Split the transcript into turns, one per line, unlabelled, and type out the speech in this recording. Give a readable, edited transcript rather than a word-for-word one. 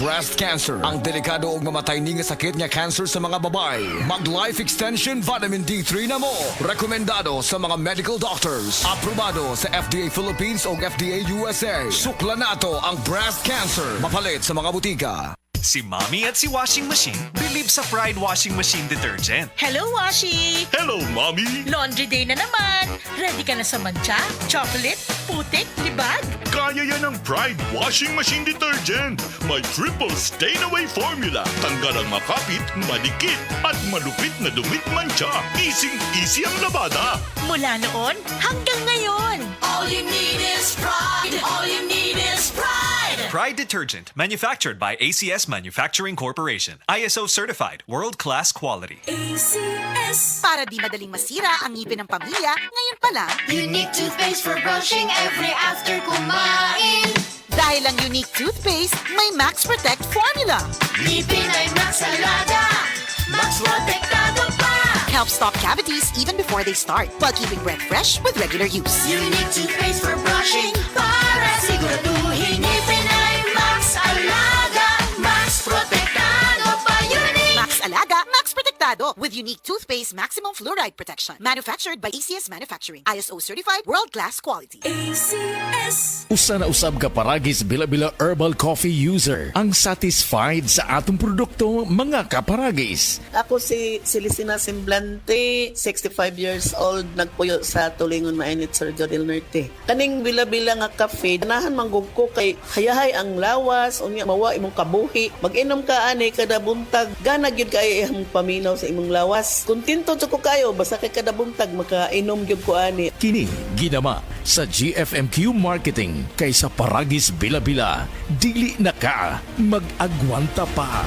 breast cancer. Ang delikado ug mamatay ni nga sakit nga cancer sa mga babae. Mag Life Extension Vitamin D3 na mo. Rekomendado sa mga medical doctors. Aprobado sa FDA Philippines ug FDA USA. Sukla nato ang breast cancer. Mapalit sa mga butika.
Si Mommy at si Washing Machine believe sa Pride Washing Machine Detergent.
Hello, Washi!
Hello, Mommy!
Laundry day na naman! Ready ka na sa mancha, chocolate, putik, libag?
Kaya yan ang Pride Washing Machine Detergent. May triple stain-away formula. Tanggal ang makapit, malikit, at malupit na dumit mancha. Easy ang labada.
Mula noon hanggang ngayon.
All you need is pride. All you need is pride.
Pride Detergent, manufactured by ACS Manufacturing Corporation. ISO certified, world-class quality.
ACS.
Para di madaling masira ang ngipin ng pamilya, ngayon pa lang,
Unique toothpaste for brushing every after kumain.
dahil ang unique toothpaste, may Max Protect formula.
Ngipin ay Max Alaga. Max Protectado pa.
Helps stop cavities even before they start, while keeping breath fresh with regular use.
Unique toothpaste for brushing para siguraduhin ngipin ay Max Alaga. Max Protectado pa. Unique.
Max Alaga, Max Protectado, with unique toothpaste maximum fluoride protection. Manufactured by ACS Manufacturing. ISO certified, world-class quality.
ACS.
Usa na usab ka paragis bila-bila herbal coffee user ang satisfied sa atong produkto mga kaparagis.
Ako si Celestina Semblante, 65 years old, nagpuyo sa Tulingon Mainit, Surigao del Norte. Kaning bila-bila nga kafe, ganahan manggug ko kay hayahay ang lawas, unya mawa imong kabuhi. Mag-inom ka ani kada buntag, gana gyud kay imong paminaw sa imong lawas. Kontento jud ko kayo basta kay kada buntag makainom gyud ko ani.
Kini ginama sa GFMQ Marketing kaysa paragis bila-bila dili na ka mag-agwanta pa.